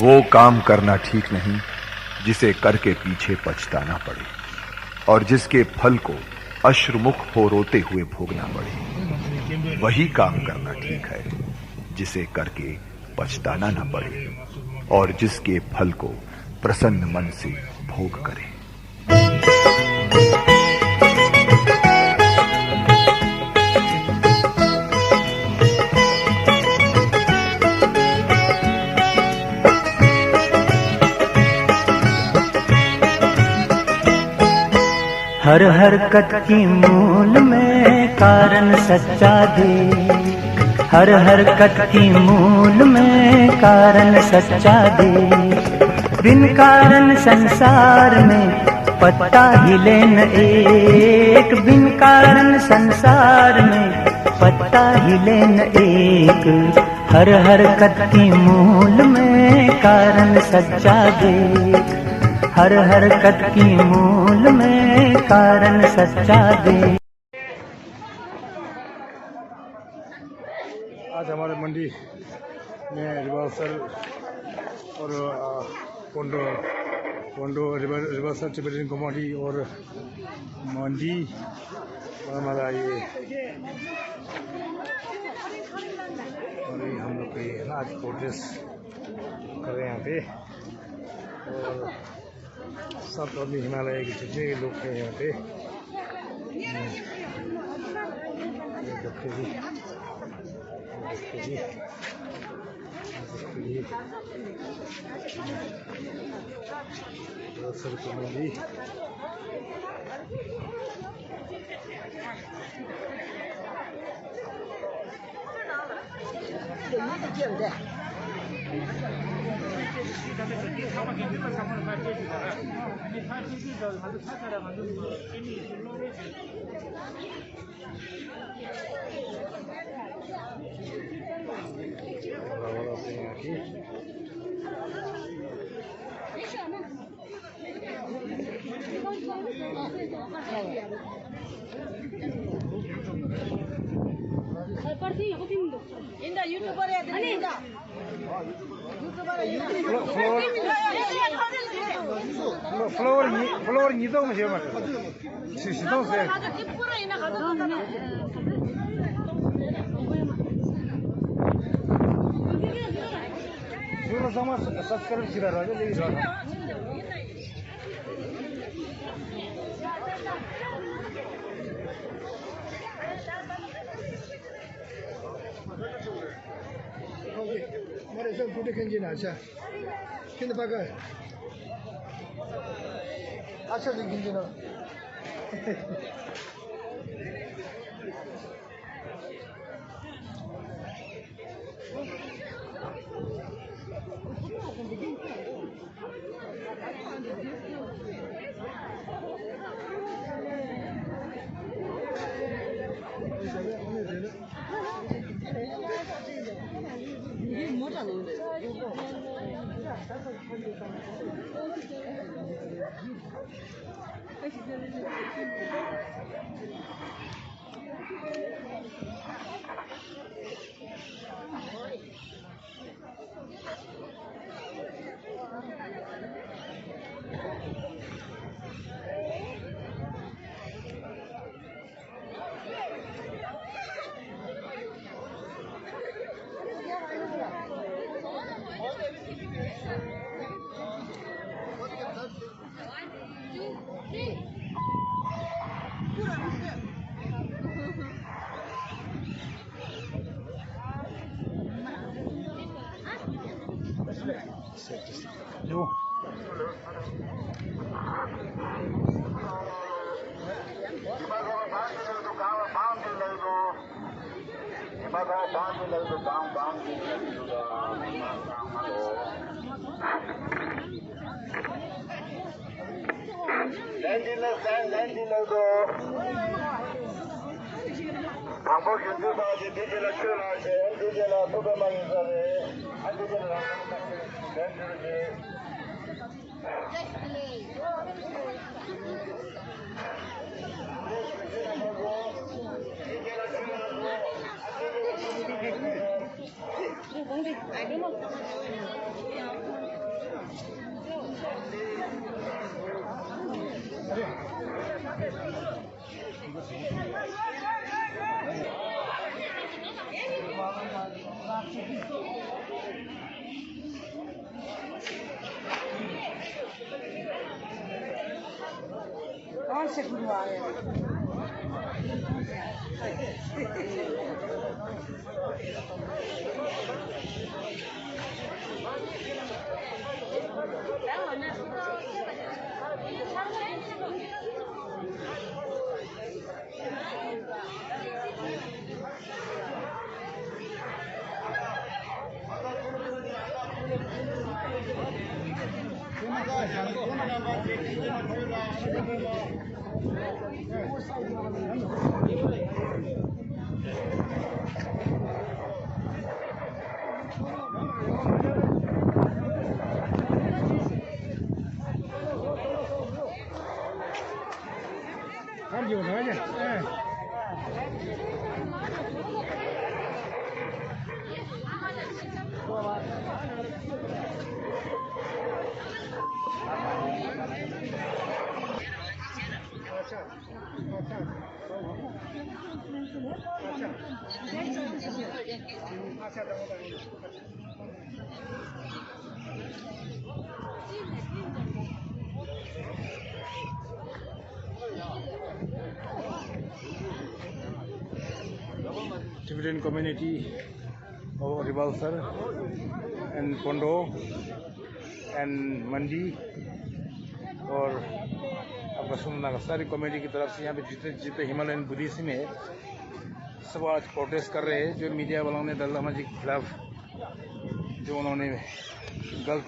वो काम करना ठीक नहीं जिसे करके पीछे पछताना पड़े और जिसके फल को अश्रुमुख हो रोते हुए भोगना पड़े। वही काम करना ठीक है जिसे करके पछताना न पड़े और जिसके फल को प्रसन्न मन से भोग करे। हर हरकत की मूल में कारण सच्चा दे, हर हरकत की मूल में कारण सच्चा दे। बिन कारण संसार में पत्ता हिले न एक, बिन कारण संसार में पत्ता हिले न एक। हर हरकत की मूल में कारण सच्चा दे, हर हरकत की मूल में कारण सच्चा दे। आज हमारे मंडी में रिवर्सल और पोंडो रिवर्सल टिबेटन कम्युनिटी और मंडी और हमारा ये हम लोग के आज प्रोटेस्ट कर रहे हैं यहाँ पे। और सब आदमी हिमालय के जितने लोग हैं यहाँ पे फ्लोर निदो में जो मतलब सिस्टम से पूरा समाज सब्सक्राइब किया रहा है लेकिन我哋想估啲經濟難啫，傾得翻佢，出嚟經濟咯。जो कौन से गुरु आए Tibetan community of Rivalsar and Pondo and Mandi और आपका सुनना सारी कमेटी की तरफ से यहाँ पे जितने हिमालयन बुद्धिस्ट में सब आज प्रोटेस्ट कर रहे हैं। जो मीडिया वालों ने दलाई लामा जी के खिलाफ जो उन्होंने गलत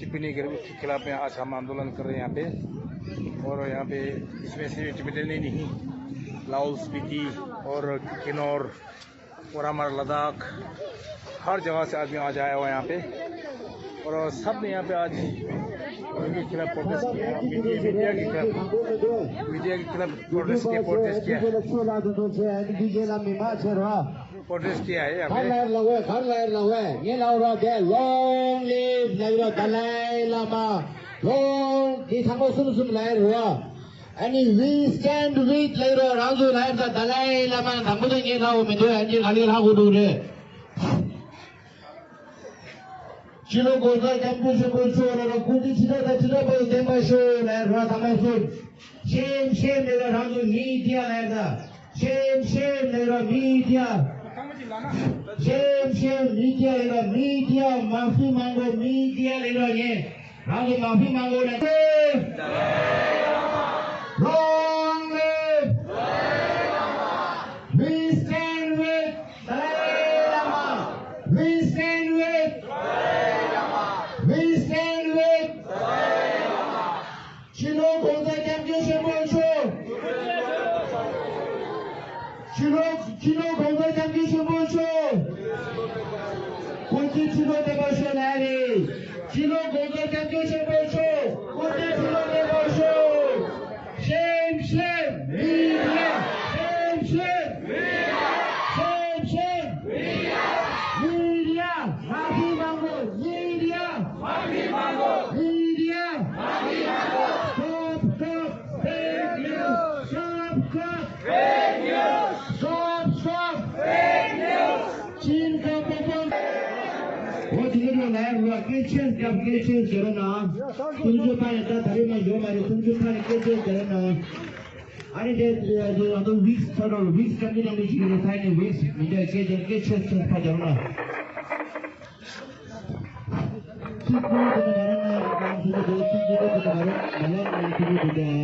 टिप्पणी के खिलाफ में आज हम आंदोलन कर रहे हैं यहाँ पे। और यहाँ पे इसमें सिर्फ टिबेटन ही नहीं, लाहौल स्पीति और किन्नौर और हमारा लद्दाख हर जगह से आदमी आज आया हुआ है यहाँ पे। और सब ने यहाँ पे आज उनके खिलाफ प्रोटेस्ट किया, मीडिया के खिलाफ प्रोटेस्ट किया है यहाँ पे। And we stand with later Ranzu Lab the Dalai Lama Thambudu Nino Mendo and Ali Hagudu. Chilo Goza Championship also or a good Chilo the Chilo Demasho and Ratamasun. Shame, later Ranzu media like shame, later media. Shame, media, later media, Mafi Mango, media, later again. Ranzu Mafi Mango like long live Dalai Lama! We stand with Dalai Lama! We stand with Dalai Lama! We stand with Dalai Lama! Chilo Goza Championship also! Chilo Goza Championship also! Kunti Chilo Devotion Hari! Chilo Goza Championship also! Kunti Chilo Devotion! Shame, media! Shame, media! Shame, media! Media! Mafi Mango! Media! Mafi Mango! Media! Mafi Mango! Stop! Fake news! Stop! Fake news! Stop! Fake news! Chin ka popon! What you do now? Kitchen करना तुमसे पाने का धर्म में जो हमारे तुमसे पाने कैसे करना अरे जो अदर वीक्स करने में चीज़ रहता है वीक्स मुझे कैसे करना ठीक है तो करना काम शुरू करो ठीक है तो करना मतलब शुरू हो गया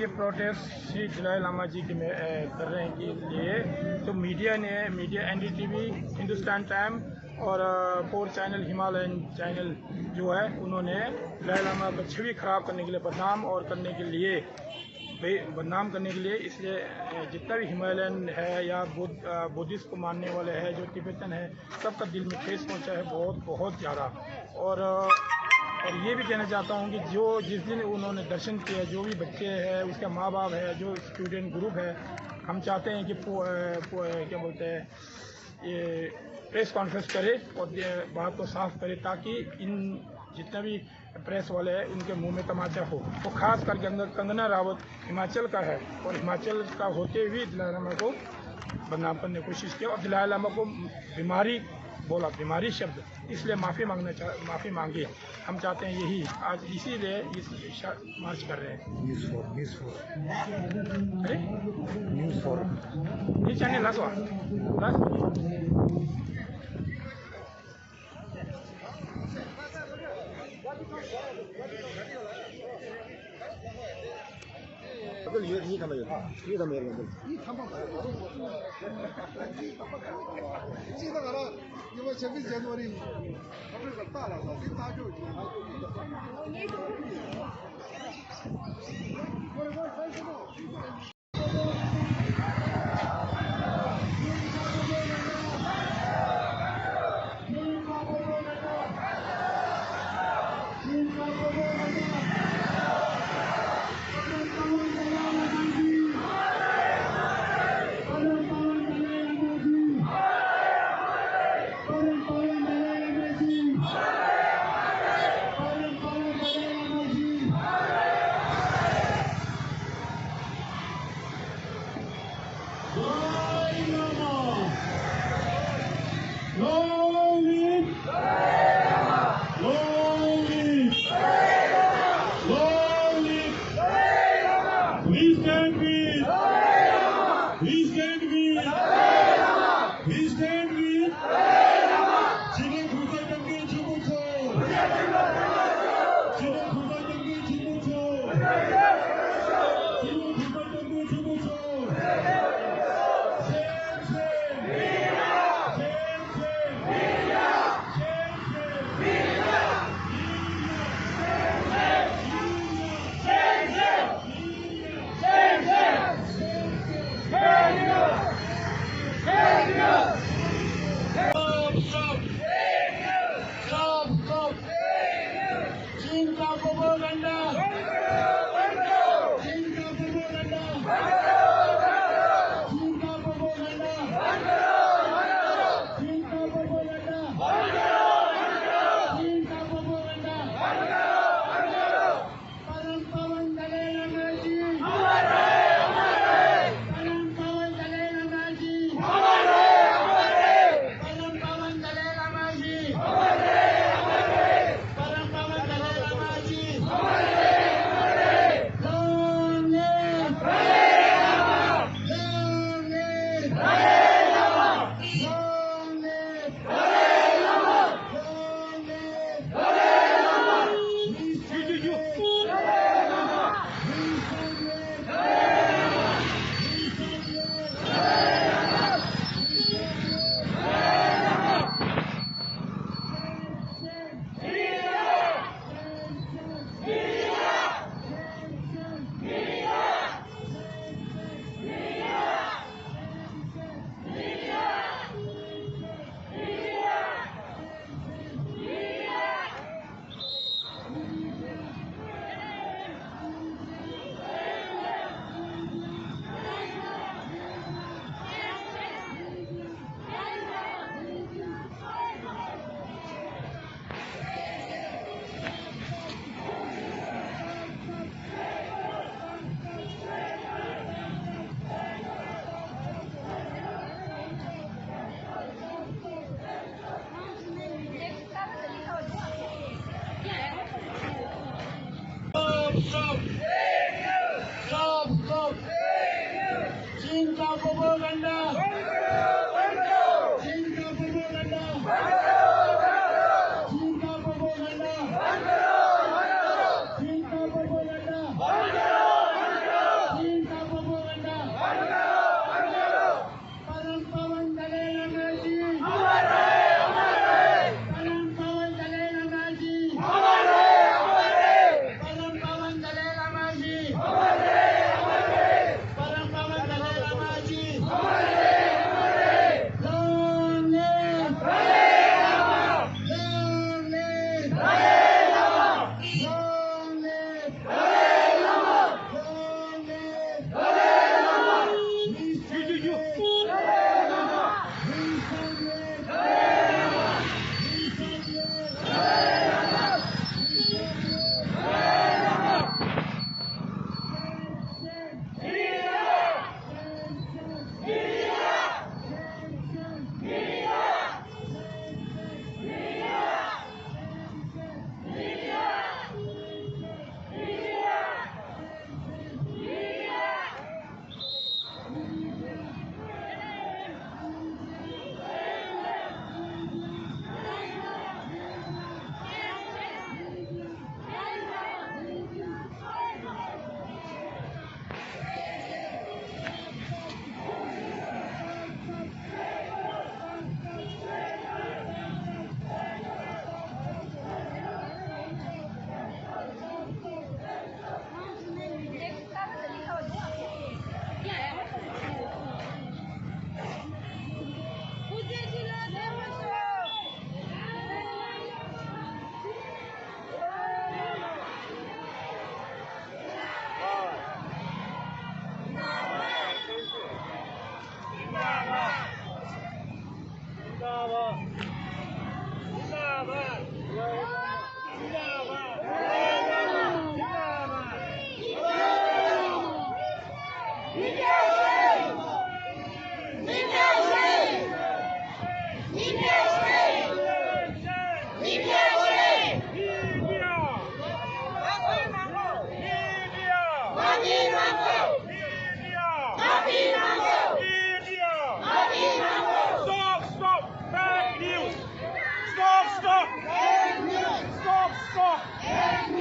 ये प्रोटेस्ट श्री दलाई लामा जी के कर रहे हैं के लिए, तो मीडिया एनडीटीवी, हिंदुस्तान टाइम और 4 चैनल, हिमालयन चैनल जो है, उन्होंने दलाई लामा का छवि खराब करने के लिए, बदनाम करने के लिए इसलिए जितना भी हिमालयन है या बुद्धिस्ट को मानने वाले हैं, जो तिब्बतन है, सबका दिल में ठेस पहुंचा है बहुत ज़्यादा। और ये भी कहना चाहता हूँ कि जिस दिन उन्होंने दर्शन किया, जो भी बच्चे हैं, उसके माँ बाप है, जो स्टूडेंट ग्रुप है, हम चाहते हैं कि क्या बोलते हैं, ये प्रेस कॉन्फ्रेंस करे और बात को साफ करे, ताकि इन जितने भी प्रेस वाले हैं उनके मुंह में तमाचा हो। वो खास करके कंगना रावत हिमाचल का है, और हिमाचल का होते हुए दलाई लामा को बदनाम करने की कोशिश की और दलाई लामा को बीमारी शब्द, इसलिए माफ़ी मांगी। हम चाहते हैं यही, आज इसीलिए इस मार्च कर रहे हैं। News channel Stop! Stop! Stop! Stop! Stop! Stop! Stop! Stop! Stop! Shame! Shame!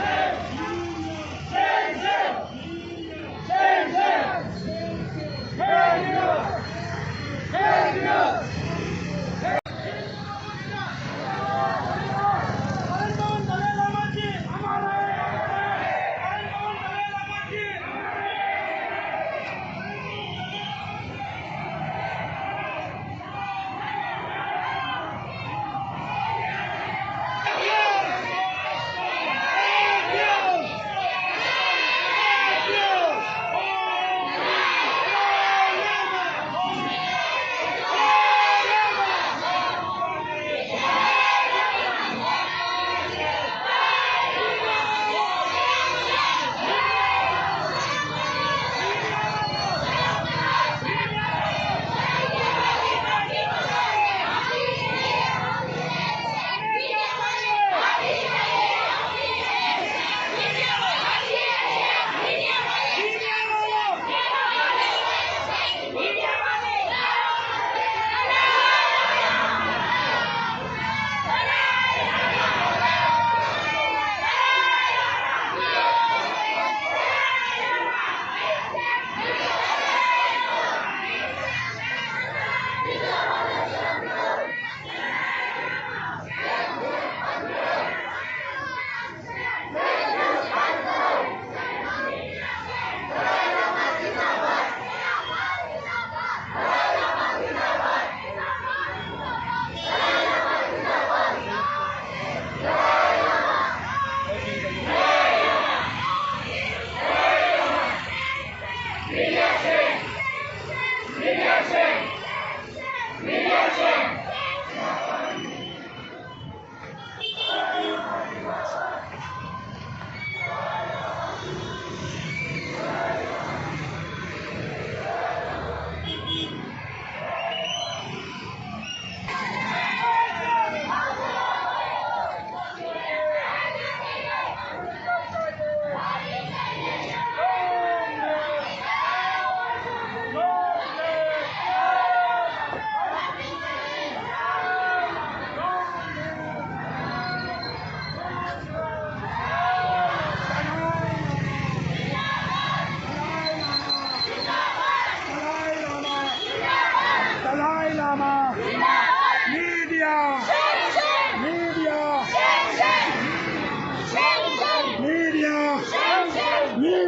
Shame!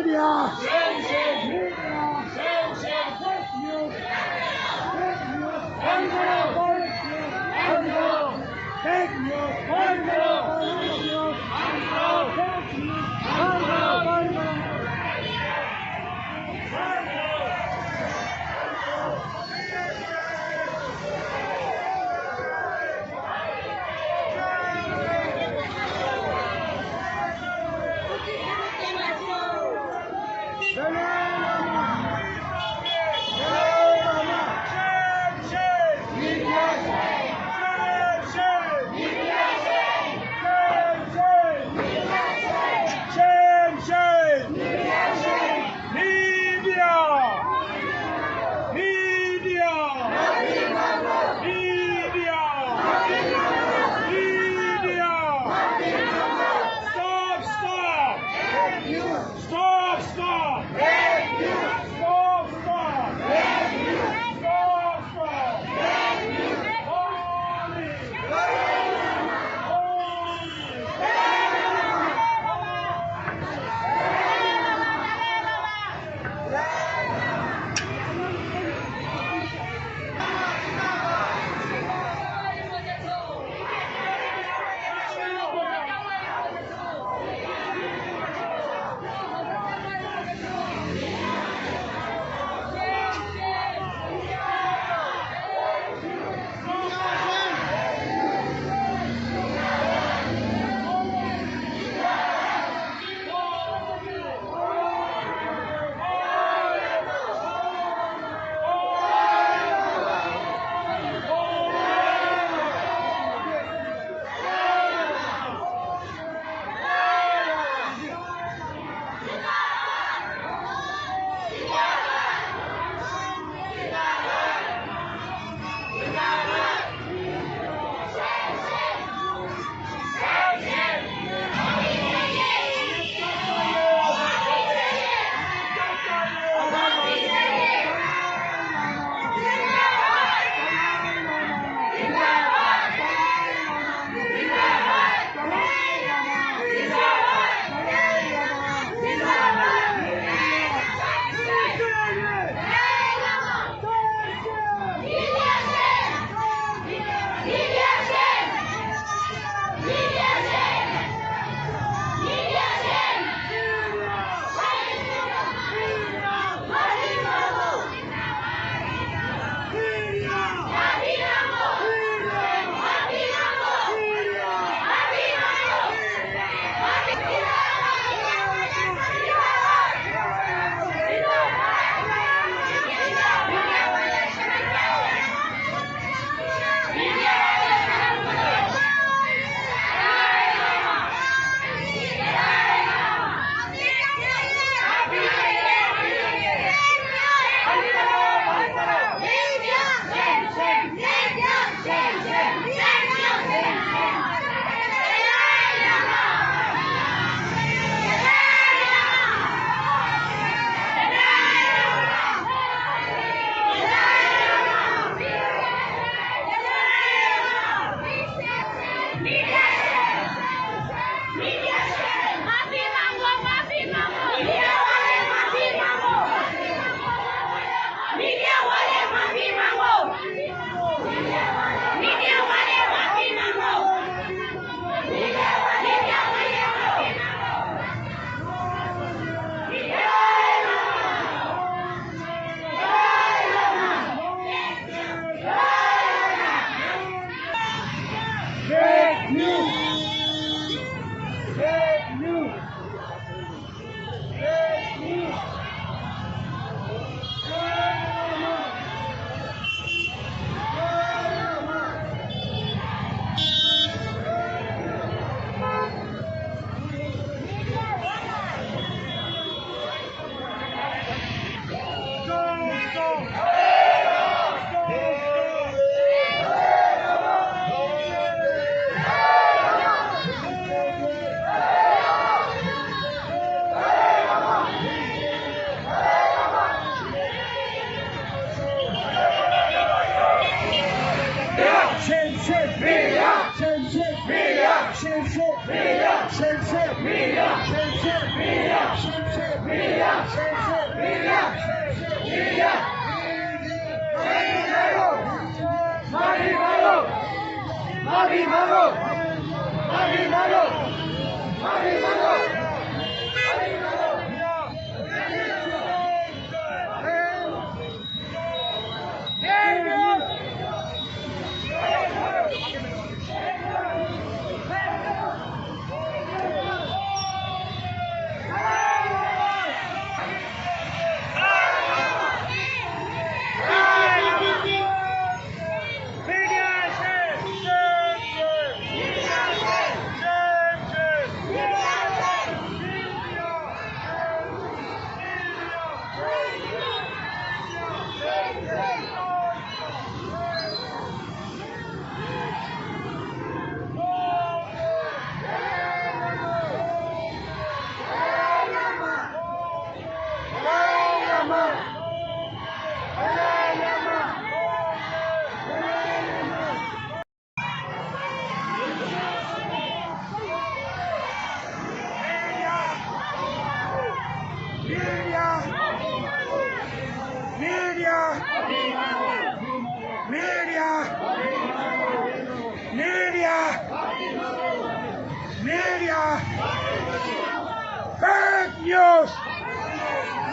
media.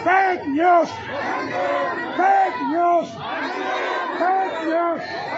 Fake news! Fake news! Fake news!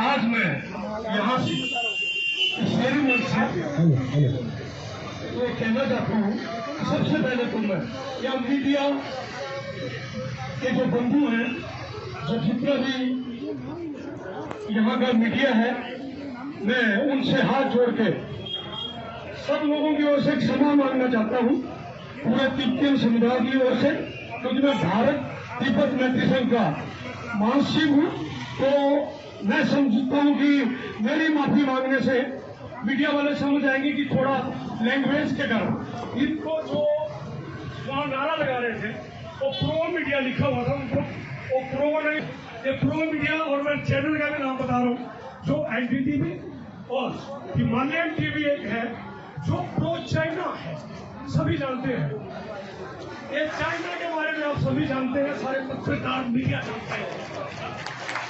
आज मैं यहाँ से शेरी मंच से ये कहना चाहता हूँ, सबसे पहले तो मैं या मीडिया के जो बंधु हैं, जो जितना भी यहाँ का मीडिया है, मैं उनसे हाथ जोड़ के सब लोगों की ओर से क्षमा मांगना चाहता हूँ, पूरे तिब्बती समुदाय की ओर से, क्योंकि मैं भारत तिब्बत मैत्री संघ का महासचिव हूँ। तो मैं समझता हूँ कि मेरी माफी मांगने से मीडिया वाले समझ आएंगे कि थोड़ा लैंग्वेज के कारण इनको जो वहाँ नारा लगा रहे थे वो प्रो मीडिया लिखा हुआ था, उनको वो प्रो नहीं, ये प्रो मीडिया। और मैं चैनल का भी नाम बता रहा हूँ, जो एनडीटीवी और हिमालयन टीवी एक है जो प्रो चाइना है, सभी जानते हैं। ये चाइना के बारे में आप सभी जानते हैं, सारे पत्रकार मीडिया जानते हैं।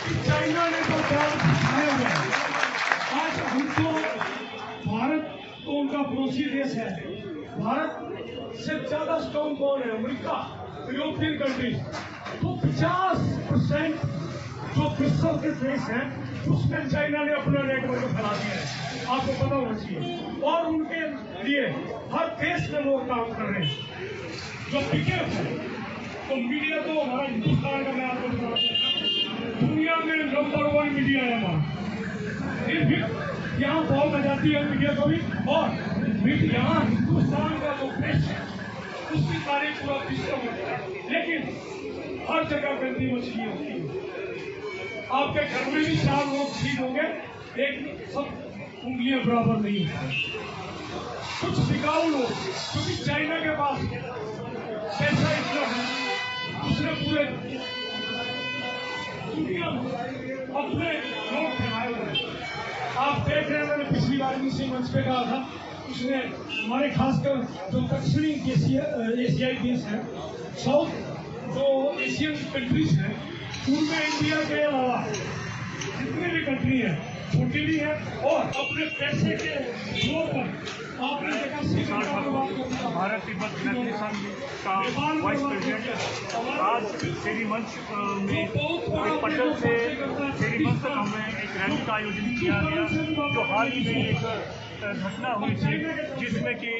चाइना ने तो क्या दिखाया हुआ है। आज हमको भारत तो उनका पड़ोसी देश है, भारत से ज्यादा स्ट्रॉन्ग कौन है? America, European countries. तो 50% जो विश्व के देश हैं उसमें चाइना ने अपना नेटवर्क फैला दिया है, आपको पता होना चाहिए। और उनके लिए हर देश में लोग काम कर रहे हैं जो टिके हैं। तो मीडिया तो हमारा हिंदुस्तान का, मैं आपको बताना चाहता हूँ, दुनिया में नंबर 1 मीडिया है हमारा। फिर भी यहाँ बहुत आ जाती है मीडिया को भी, और यहाँ हिंदुस्तान का जो प्रेस है उसकी तारीफ पूरा विश्व में है। लेकिन हर जगह गंदी मछली होती है। आपके घर में भी 4 लोग ठीक होंगे, एक सब उंगलियां बराबर नहीं होती। कुछ बिकाऊ लोग, क्योंकि चाइना के पास पैसा इतना है, उसने पूरे दुनिया में अपने लोग फैलाए हुए हैं। आप देख रहे हैं, मैंने पिछली बार इसी मंच पे कहा था, उसने हमारे खासकर जो दक्षिणी एशियाई देश है, साउथ जो एशियन कंट्रीज हैं, उनमें इंडिया के अलावा जितनी भी कंट्री है छोटी भी है, और अपने पैसे के जोर पर आपने देखा भारत तिब्बत मैत्री संघ का वाइस प्रेसिडेंट आज शेरी मंच में एक पटल से शेरी मंच तक हमने एक रैली का आयोजन किया गया, जो हाल ही में एक घटना हुई थी, जिसमें कि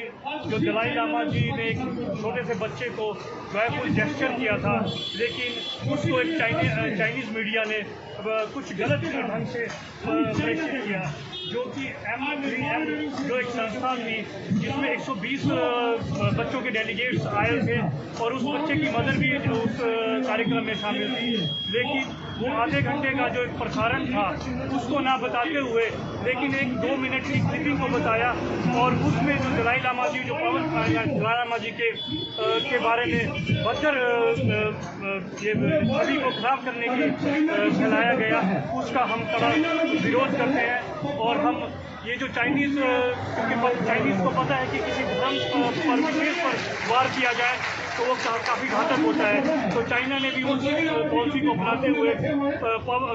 जो दलाई लामा जी ने एक छोटे से बच्चे को जॉयफुल जेस्चर किया था, लेकिन उसको एक चाइनीज मीडिया ने कुछ गलत ढंग से प्रेषित किया, जो कि जो एक संस्था थी जिसमें 120 बच्चों के डेलीगेट्स आए थे, और उस बच्चे की मदर भी उस कार्यक्रम में शामिल थी। लेकिन वो आधे घंटे का जो एक प्रसारण था उसको ना बताते हुए, लेकिन एक 2 मिनट की क्लिपिंग को को बताया और उसमें जो दलाई लामा जी, जो पवन दलाई लामा जी के बारे में बदतर ये छवि को खराब करने की फैलाया गया, उसका हम कड़ा विरोध करते हैं। और हम ये जो चाइनीज़, क्योंकि चाइनीज़ को पता है कि किसी धर्म पर विशेष पर वार किया जाए तो वो काफ़ी घातक होता है, तो चाइना ने भी उस पॉलिसी को अपनाते हुए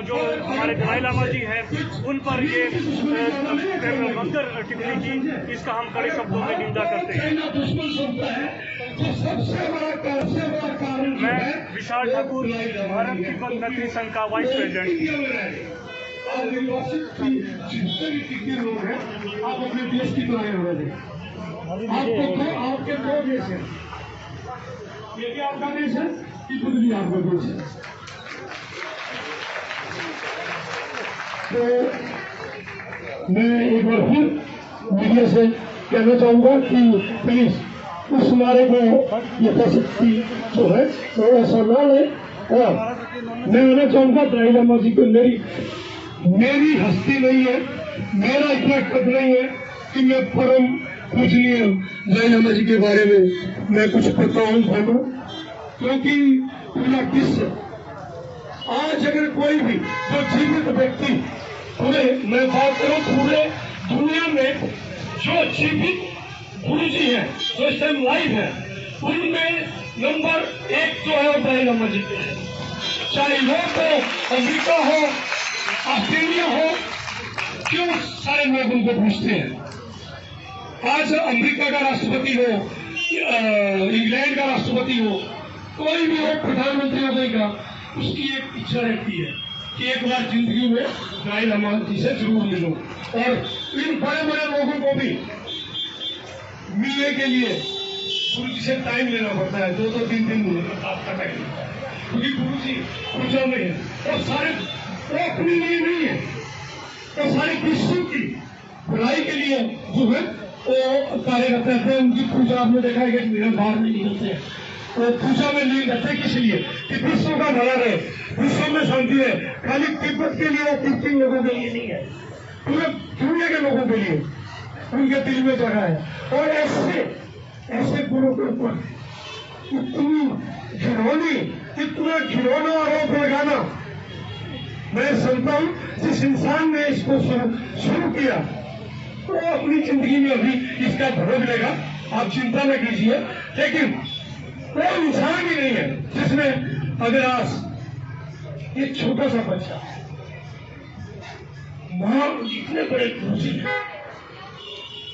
जो हमारे दलाई लामा जी हैं उन पर ये बदतर टिप्पणी की, इसका हम कड़े शब्दों में निंदा करते हैं। मैं विशाल ठाकुर, भारत तिब्बत मैत्री संघ का वाइस प्रेसिडेंट। जितने भी टिके लोग हैं, आप अपने देश की तरह हो रहे हैं। आपके दो देश हैं, ये भी आपका देश है, तिब्बत भी आपका देश है। तो मैं एक बार फिर मीडिया से कहना चाहूंगा कि प्लीज उस नारे को यथाशक्ति जो है थोड़ा सा ना ले। और मैं कहना चाहूंगा दलाई लामा जी को मेरी हस्ती नहीं है, मेरा इतना कद नहीं है कि मैं परम पूजनीय दलाई लामा जी के बारे में मैं कुछ बताऊं भाई, क्योंकि पूरा विश्व आज अगर कोई भी जो जीवित व्यक्ति पूरे, मैं बात करूं पूरे दुनिया में जो जीवित गुरु जी हैं, जो इस टाइम लाइव है, उनमें नंबर 1 जो है दलाई लामा जी के हैं। चाहे वो तो अमेरिका हो, ऑस्ट्रेलिया हो, क्यों सारे लोग उनको पूछते हैं। आज अमेरिका का राष्ट्रपति हो, इंग्लैंड का राष्ट्रपति हो, कोई भी हो प्रधानमंत्री होने का, उसकी एक इच्छा रहती है कि एक बार जिंदगी में दलाई लामा जी से जरूर मिलो। और इन बड़े बड़े लोगों को भी मिलने के लिए गुरु जी से टाइम लेना पड़ता है, 2-3 दिन आपका टाइम लगता है, क्योंकि गुरु जी पूजा में है और सारे वो अपने लिए नहीं है, तो सारे विश्व की भलाई के लिए जो है वो कार्य करते हैं। उनकी पूजा आपने देखा है कि बाहर नहीं निकलते हैं, वो पूजा में नहीं करते, किस लिए कि विश्व का भला रहे, विश्व में शांति है। खाली तिब्बत के लिए, 3 लोगों के लिए नहीं है, पूरे दुनिया के लोगों के लिए उनके दिल में जगह है। और ऐसे गुरु के ऊपर इतना घिनौना आरोप लगाना, मैं समझता हूं जिस इंसान ने इसको शुरू किया वो अपनी जिंदगी में अभी इसका भोग लेगा, आप चिंता न कीजिए। लेकिन कोई इंसान ही नहीं है जिसने, अगर आज एक छोटा सा बच्चा वहां इतने बड़े गुरु जी हैं,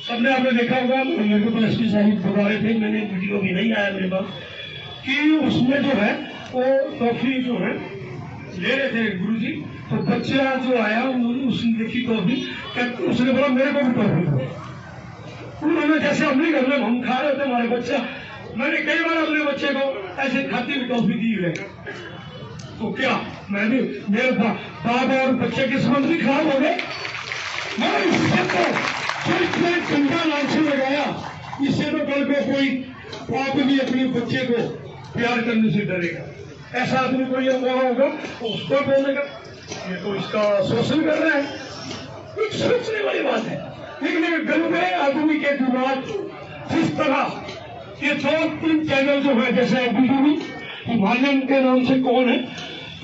सबने आपने देखा होगा, मेरे को तो एसपी साहिब बता रहे थे, मैंने वीडियो भी नहीं आया मेरे पास, कि उसमें जो है वो टॉफी जो है ले रहे थे गुरुजी, तो बच्चा जो आया उसने देखी टॉफी, उसने बोला मेरे को भी टॉफी दो। उन्होंने जैसे अपने घर में हम खा रहे थे हमारे बच्चा, मैंने कई बार अपने बच्चे को ऐसे खाते हुए टॉफी दी है, तो क्या मैंने मेरे बाप और बच्चे के संबंध भी खराब हो गए। मगर इससे तो इतना गंदा लांछन लगाया, इससे तो कल को कोई बाप भी अपने बच्चे को प्यार करने से डरेगा। ऐसा आदमी कोई हुआ होगा उसको बोलेगा ये तो इसका शोषण कर रहा है, एक सोचने वाली बात है। लेकिन गंदे आदमी के दिमाग जिस तरह ये 2-3 चैनल जो है, जैसे अभी हिमालयन के नाम से कौन है,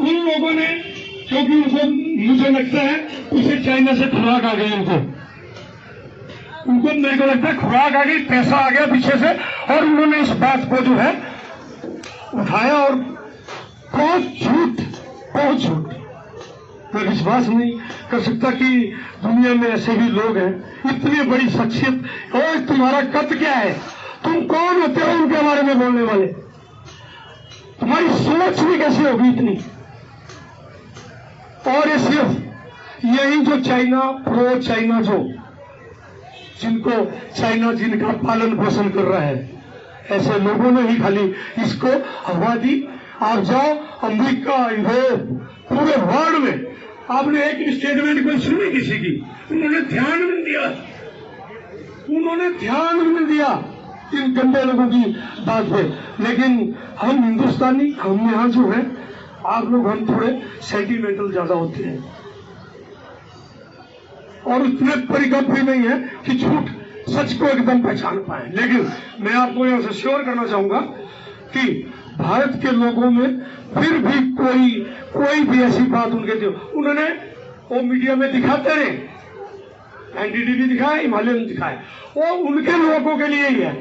उन लोगों ने, क्योंकि उनको मुझे लगता है उसे चाइना से खुराक आ गई, उनको मेरे को लगता है खुराक आ गई, पैसा आ गया पीछे से, और उन्होंने इस बात को जो है उठाया और बहुत झूठ। मैं विश्वास नहीं कर सकता कि दुनिया में ऐसे भी लोग हैं, इतनी बड़ी शख्सियत। और तुम्हारा कद क्या है, तुम कौन होते हो उनके बारे में बोलने वाले, तुम्हारी सोच भी कैसे होगी इतनी। और ये सिर्फ यही जो चाइना, प्रो चाइना, जो जिनको चाइना जिनका पालन पोषण कर रहा है, ऐसे लोगों ने ही खाली इसको हवा दी। आप जाओ अमेरिका, यूरोप, पूरे वर्ल्ड में आपने एक स्टेटमेंट कोई सुनी किसी की, उन्होंने ध्यान भी नहीं दिया इन गंदे लोगों की बात पे। लेकिन हम हिंदुस्तानी, हम यहाँ जो है, आप लोग हम थोड़े सेंटिमेंटल ज्यादा होते हैं। और उतने परिगत भी नहीं है कि झूठ सच को एकदम पहचान पाए। लेकिन मैं आपको यहां से श्योर करना चाहूंगा कि भारत के लोगों में फिर भी कोई भी ऐसी बात उनके थी, उन्होंने वो मीडिया में दिखाते रहे, एनडीटीवी भी दिखाया, हिमालयन दिखाया, वो उनके लोगों के लिए ही है।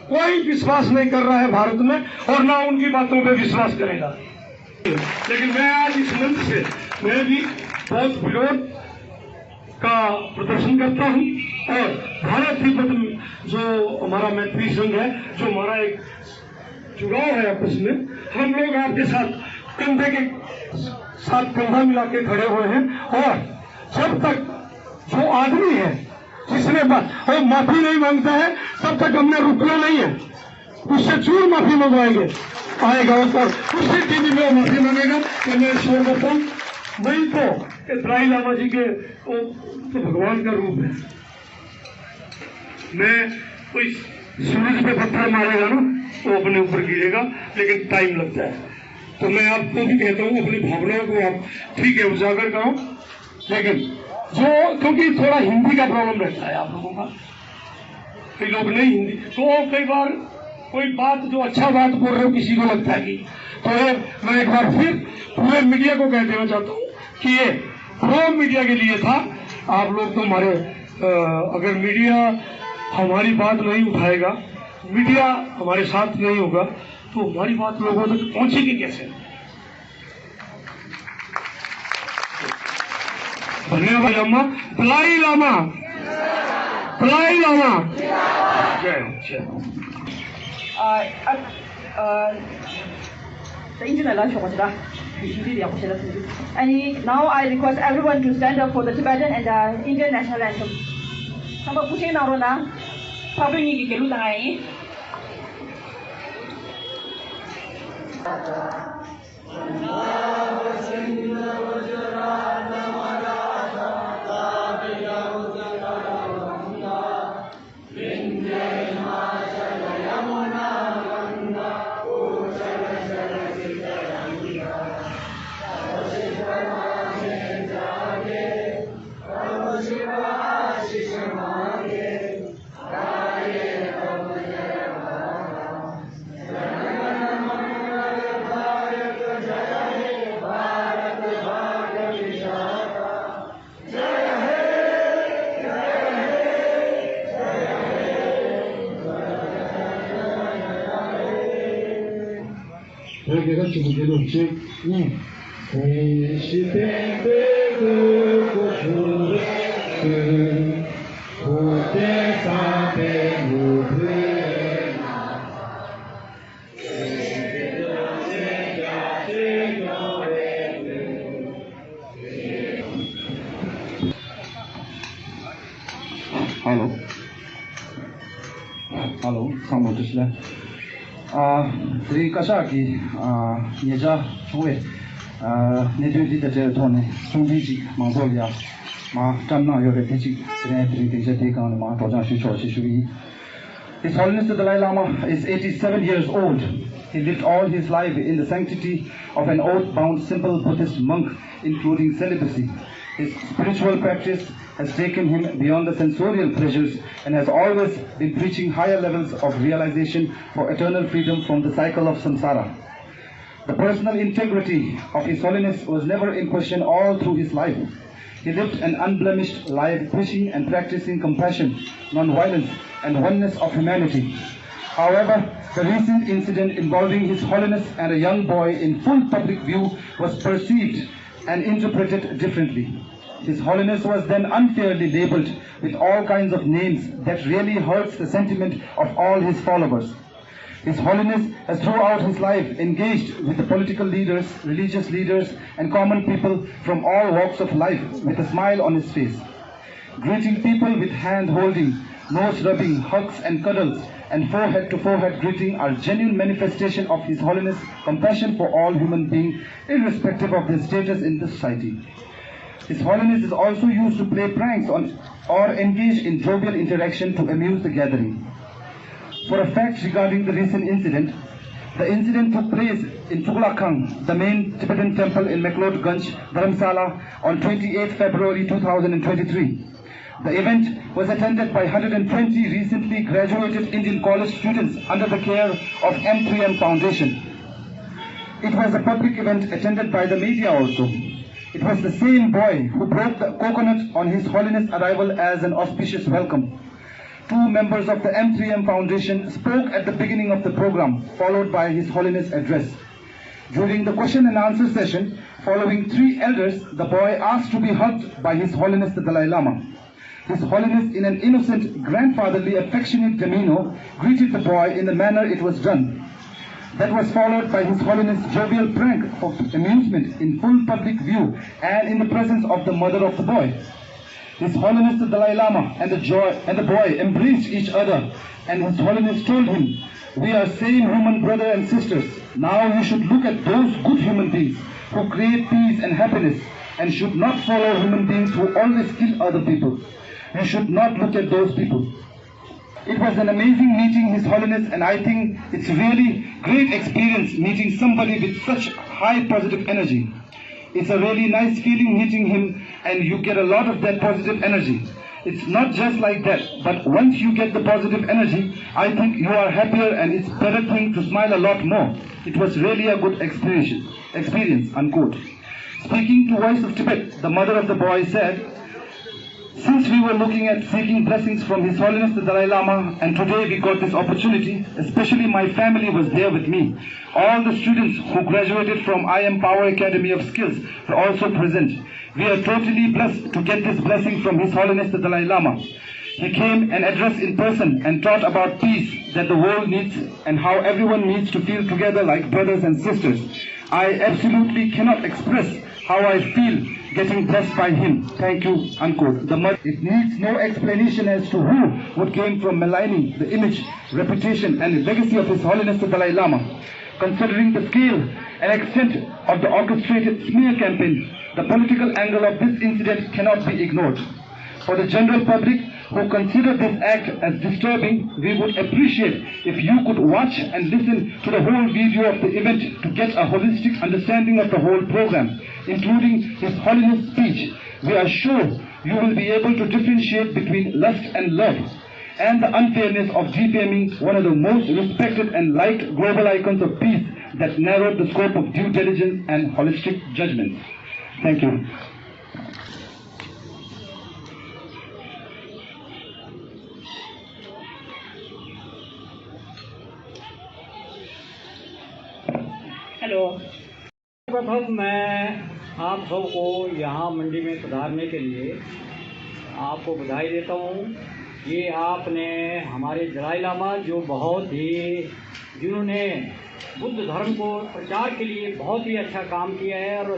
कोई विश्वास नहीं कर रहा है भारत में और ना उनकी बातों पे विश्वास करेगा। लेकिन मैं आज इस मंच से मैं भी बहुत विरोध का प्रदर्शन करता हूं और भारत तिब्बत जो हमारा मैत्री संघ है, जो हमारा एक जुड़ाव है आपस में, हम लोग आपके साथ कंधे के साथ कंधा मिला के खड़े हुए हैं। और जब तक जो आदमी है जिसने वो माफी नहीं मांगता है तब तक हमने रुकना नहीं है। उससे जरूर माफी मंगवाएंगे, आएगा और उसी टीवी में माफी मांगेगा कि मैं ईश्वर को नहीं तो दलाई लामा जी के तो भगवान का रूप है। मैं कोई सूरज पे पत्थर मारेगा ना तो अपने ऊपर गिरेगा, लेकिन टाइम लगता है। तो मैं आपको भी कहता हूँ अपनी भावनाओं को आप ठीक है उजागर करो, लेकिन जो क्योंकि थोड़ा हिंदी का प्रॉब्लम रहता है आप लोगों का, कई लोग नहीं हिंदी, तो कई बार कोई बात जो अच्छा बात बोल रहे हो किसी को लगता है कि, तो मैं एक बार फिर पूरे मीडिया को कह देना चाहता हूँ कि ये प्रो मीडिया के लिए था। आप लोग तो हमारे अगर मीडिया हमारी बात नहीं उठाएगा, मीडिया हमारे साथ नहीं होगा, तो हमारी बात लोगों तक पहुंचेगी कैसे। धन्यवाद लामा, दलाई लामा, दलाई लामा, जय हो। And now I request everyone to stand up for the Tibetan and the Indian national anthem. Sampai pusing narona, tapi ni kelu tangai. Hello, someone just left. The Kasaki, Yaja, Chue, Nedudi the Tone, Sumiji, Mongolia, Ma Tamna, your Repichi, take on Ma Toja Shishui. His Holiness the Dalai Lama is 87 years old. He lived all his life in the sanctity of an oath-bound simple Buddhist monk, including celibacy. His spiritual practice has taken him beyond the sensorial pleasures and has always been preaching higher levels of realization for eternal freedom from the cycle of samsara. The personal integrity of His Holiness was never in question all through his life. He lived an unblemished life, preaching and practicing compassion, non-violence, and oneness of humanity. However, the recent incident involving His Holiness and a young boy in full public view was perceived and interpreted differently. His Holiness was then unfairly labeled with all kinds of names that really hurts the sentiment of all his followers. His Holiness has throughout his life engaged with the political leaders, religious leaders, and common people from all walks of life with a smile on his face. Greeting people with hand-holding, nose-rubbing, hugs and cuddles, and forehead-to-forehead greeting are genuine manifestation of His Holiness' compassion for all human beings, irrespective of their status in the society. His Holiness is also used to play pranks on or engage in jovial interaction to amuse the gathering. For a fact regarding the recent incident, the incident took place in Tughlaqang, the main Tibetan temple in McLeodganj, Dharamsala, on 28 February 2023. The event was attended by 120 recently graduated Indian college students under the care of M3M Foundation. It was a public event attended by the media also. It was the same boy who broke the coconut on His Holiness' arrival as an auspicious welcome. 2 members of the M3M Foundation spoke at the beginning of the program, followed by His Holiness' address. During the question and answer session, following 3 elders, the boy asked to be hugged by His Holiness the Dalai Lama. His Holiness, in an innocent, grandfatherly, affectionate demeanor, greeted the boy in the manner it was done. That was followed by His Holiness' jovial prank of amusement in full public view and in the presence of the mother of the boy. His Holiness the Dalai Lama and the boy embraced each other, and His Holiness told him, "We are same human brother and sisters. Now you should look at those good human beings who create peace and happiness, and should not follow human beings who always kill other people. You should not look at those people." It was an amazing meeting, His Holiness, and I think it's really great experience meeting somebody with such high positive energy. It's a really nice feeling meeting him, and you get a lot of that positive energy. It's not just like that, but once you get the positive energy, I think you are happier, and it's better thing to smile a lot more. It was really a good experience, unquote. Speaking to Voice of Tibet, the mother of the boy said, "Since we were looking at seeking blessings from His Holiness the Dalai Lama, and today we got this opportunity, especially my family was there with me. All the students who graduated from I Am Power Academy of Skills were also present. We are totally blessed to get this blessing from His Holiness the Dalai Lama. He came and addressed in person and taught about peace that the world needs and how everyone needs to feel together like brothers and sisters. I absolutely cannot express how I feel getting blessed by him. Thank you," unquote. It needs no explanation as to who came from maligning the image, reputation and legacy of His Holiness the Dalai Lama. Considering the scale and extent of the orchestrated smear campaign, the political angle of this incident cannot be ignored. For the general public who consider this act as disturbing, we would appreciate if you could watch and listen to the whole video of the event to get a holistic understanding of the whole program, including His Holiness' speech. We are sure you will be able to differentiate between lust and love, and the unfairness of defaming one of the most respected and liked global icons of peace that narrowed the scope of due diligence and holistic judgment. Thank you. Hello. प्रथम मैं आप सबको यहाँ मंडी में पधारने के लिए आपको बधाई देता हूँ। ये आपने हमारे दलाई लामा जो जिन्होंने बुद्ध धर्म को प्रचार के लिए बहुत ही अच्छा काम किया है और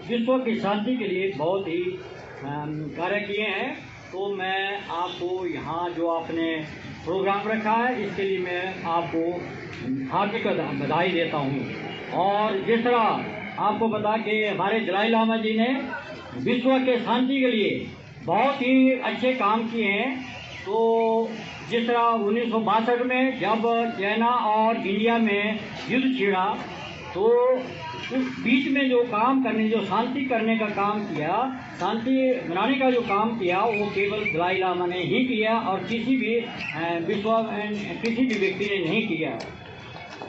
विश्व की शांति के लिए बहुत ही कार्य किए हैं, तो मैं आपको यहाँ जो आपने प्रोग्राम रखा है इसके लिए मैं आपको हार्दिक बधाई देता हूँ। और जिस तरह आपको बता कि हमारे दलाई लामा जी ने विश्व के शांति के लिए बहुत ही अच्छे काम किए हैं, तो जिस तरह 1962 में जब चाइना और इंडिया में युद्ध छिड़ा, तो उस बीच में जो काम करने, जो शांति करने का काम किया, शांति बनाने का जो काम किया, वो केवल दलाई लामा ने ही किया और किसी भी व्यक्ति ने नहीं किया।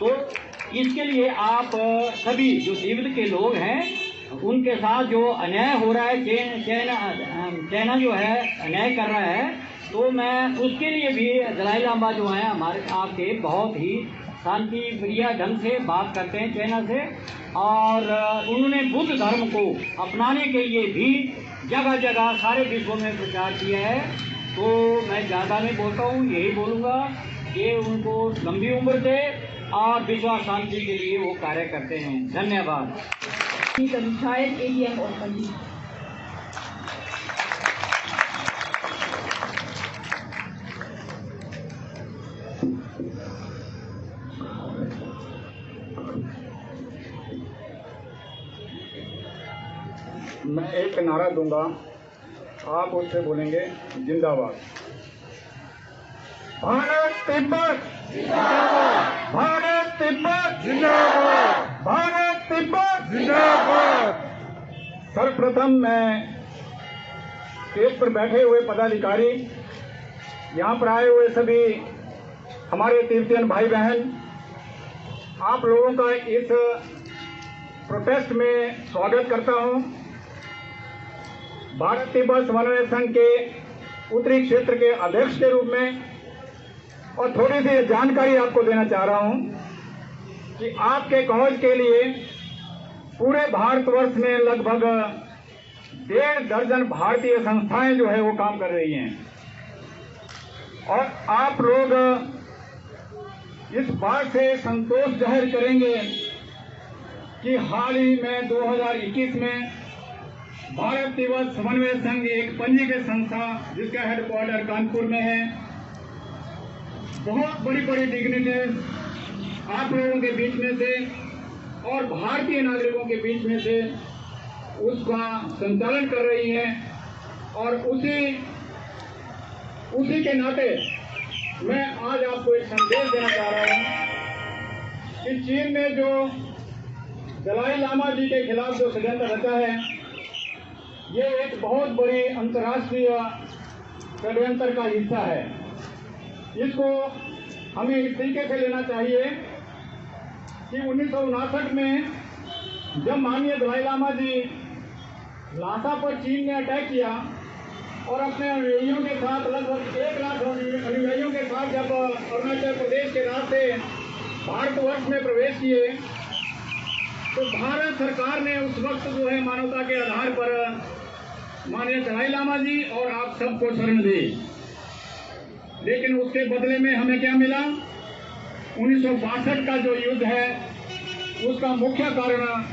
तो इसके लिए आप सभी जो तिब्बत के लोग हैं, उनके साथ जो अन्याय हो रहा है, चाइना जो है अन्याय कर रहा है, तो मैं उसके लिए भी दलाई लामा जो हैं हमारे आपके बहुत ही शांति प्रिय ढंग से बात करते हैं चाइना से, और उन्होंने बुद्ध धर्म को अपनाने के लिए भी जगह जगह सारे विश्व में प्रचार किया है। तो मैं ज़्यादा नहीं बोलता हूँ, यही बोलूँगा कि उनको लंबी उम्र दे और विश्व शांति के लिए वो कार्य करते हैं। धन्यवाद। मैं एक नारा दूंगा, आप उससे बोलेंगे जिंदाबाद। भारत तिब्बत जिंदाबाद, भारत तिब्बत जिंदाबाद, भारत तिब्बत जिंदाबाद। सर्वप्रथम मैं स्टेज पर बैठे हुए पदाधिकारी, यहाँ पर आए हुए सभी हमारे तिब्बतियन भाई बहन, आप लोगों का इस प्रोटेस्ट में स्वागत करता हूँ। भारत तिब्बत समन्वय संघ के उत्तरी क्षेत्र के अध्यक्ष के रूप में, और थोड़ी सी जानकारी आपको देना चाह रहा हूँ कि आपके कॉज के लिए पूरे भारतवर्ष में लगभग 1.5 दर्जन भारतीय संस्थाएं जो है वो काम कर रही हैं। और आप लोग इस बात से संतोष जाहिर करेंगे कि हाल ही में 2021 में भारत तिब्बत समन्वय संघ एक पंजीकृत संस्था जिसका हेडक्वार्टर कानपुर में है, बहुत बड़ी बड़ी डिग्निटीज आप लोगों के बीच में से और भारतीय नागरिकों के बीच में से उसका संचालन कर रही है। और उसी के नाते मैं आज आपको एक संदेश देना चाह रहा हूं कि चीन में जो दलाई लामा जी के खिलाफ जो षड्यंत्र रचा है, ये एक बहुत बड़ी अंतर्राष्ट्रीय षड्यंत्र का हिस्सा है। इसको हमें इस तरीके से लेना चाहिए कि 1959 में जब माननीय दलाई लामा जी लासा पर चीन ने अटैक किया और अपने अनुयायियों के साथ लगभग 1 लाख अनुयायियों के साथ जब अरुणाचल प्रदेश के रास्ते भारतवर्ष में प्रवेश किए, तो भारत सरकार ने उस वक्त जो है मानवता के आधार पर माननीय दलाई लामा जी और आप सबको शरण दी। लेकिन उसके बदले में हमें क्या मिला? 1962 का जो युद्ध है उसका मुख्य कारण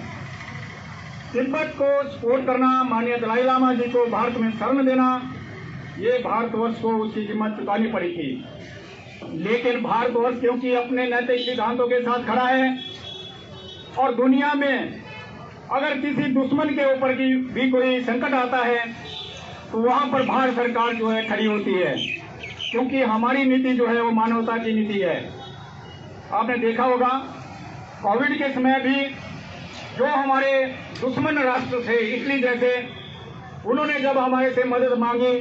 तिब्बत को सपोर्ट करना, माननीय दलाई लामा जी को भारत में शरण देना, ये भारतवर्ष को उसकी कीमत चुकानी पड़ी थी। लेकिन भारतवर्ष क्योंकि अपने नैतिक सिद्धांतों के साथ खड़ा है और दुनिया में अगर किसी दुश्मन के ऊपर की भी कोई संकट आता है तो वहां पर भारत सरकार जो है खड़ी होती है, क्योंकि हमारी नीति जो है वो मानवता की नीति है। आपने देखा होगा कोविड के समय भी जो हमारे दुश्मन राष्ट्र थे, इटली जैसे, उन्होंने जब हमारे से मदद मांगी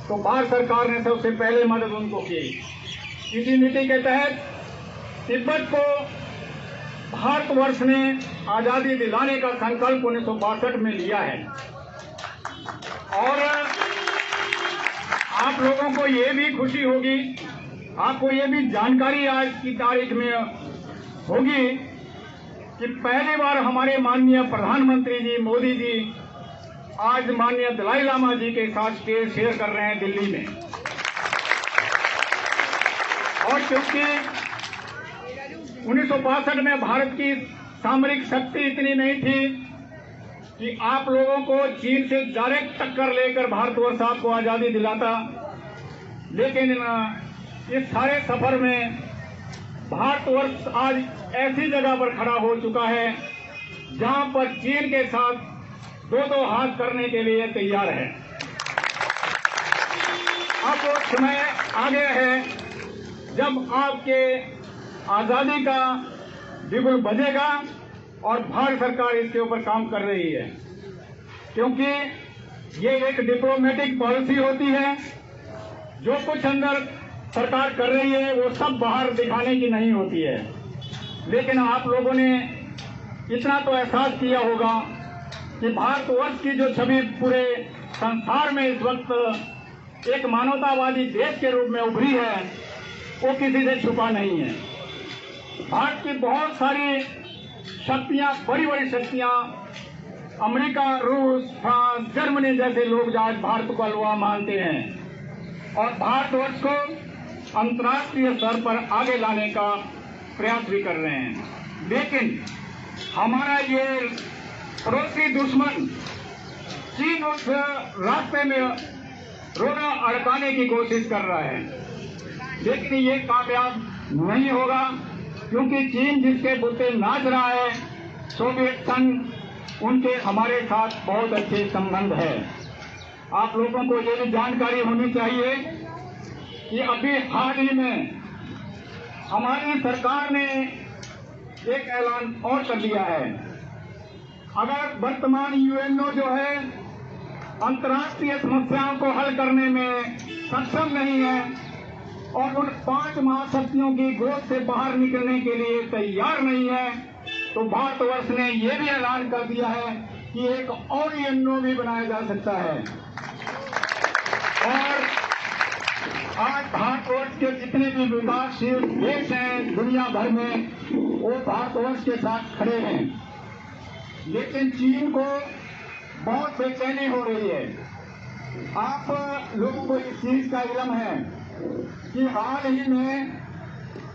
तो भारत सरकार ने सबसे पहले मदद उनको की। इसी नीति के तहत तिब्बत को भारतवर्ष ने आजादी दिलाने का संकल्प 1962 में लिया है। और आप लोगों को ये भी खुशी होगी, आपको ये भी जानकारी आज की तारीख में होगी कि पहली बार हमारे माननीय प्रधानमंत्री जी मोदी जी आज माननीय दलाई लामा जी के साथ स्टेज शेयर कर रहे हैं दिल्ली में। और क्योंकि 1962 में भारत की सामरिक शक्ति इतनी नहीं थी कि आप लोगों को चीन से डायरेक्ट टक्कर लेकर भारतवर्ष आपको आजादी दिलाता, लेकिन इस सारे सफर में भारतवर्ष आज ऐसी जगह पर खड़ा हो चुका है जहां पर चीन के साथ 2-2 हाथ करने के लिए तैयार है। अब वो समय आ गया है जब आपके आजादी का बिगुल बजेगा और भारत सरकार इसके ऊपर काम कर रही है, क्योंकि ये एक डिप्लोमेटिक पॉलिसी होती है। जो कुछ अंदर सरकार कर रही है वो सब बाहर दिखाने की नहीं होती है। लेकिन आप लोगों ने इतना तो एहसास किया होगा कि भारतवर्ष की जो छवि पूरे संसार में इस वक्त एक मानवतावादी देश के रूप में उभरी है, वो किसी से छुपा नहीं है। भारत की बहुत सारी शक्तियां, बड़ी बड़ी शक्तियां, अमेरिका, रूस, फ्रांस, जर्मनी जैसे लोग आज भारत को अलवा मानते हैं और भारतवर्ष को अंतर्राष्ट्रीय स्तर पर आगे लाने का प्रयास भी कर रहे हैं। लेकिन हमारा ये पड़ोसी दुश्मन चीन उस रास्ते में रोना अड़काने की कोशिश कर रहा है, लेकिन ये कामयाब नहीं होगा, क्योंकि चीन जिसके बुते नाच रहा है, सोवियत संघ, उनके हमारे साथ बहुत अच्छे संबंध है। आप लोगों को ये भी जानकारी होनी चाहिए कि अभी हाल ही में हमारी सरकार ने एक ऐलान और कर दिया है। अगर वर्तमान यूएनओ जो है अंतर्राष्ट्रीय समस्याओं को हल करने में सक्षम नहीं है और उन 5 महाशक्तियों की गोद से बाहर निकलने के लिए तैयार नहीं है, तो भारतवर्ष ने यह भी ऐलान कर दिया है कि एक और यूएनओ भी बनाया जा सकता है। और आज भारतवर्ष के जितने भी विकासशील देश हैं दुनिया भर में, वो भारतवर्ष के साथ खड़े हैं। लेकिन चीन को बहुत बेचैनी हो रही है। आप लोगों को इस चीज का इल्म है कि हाल ही में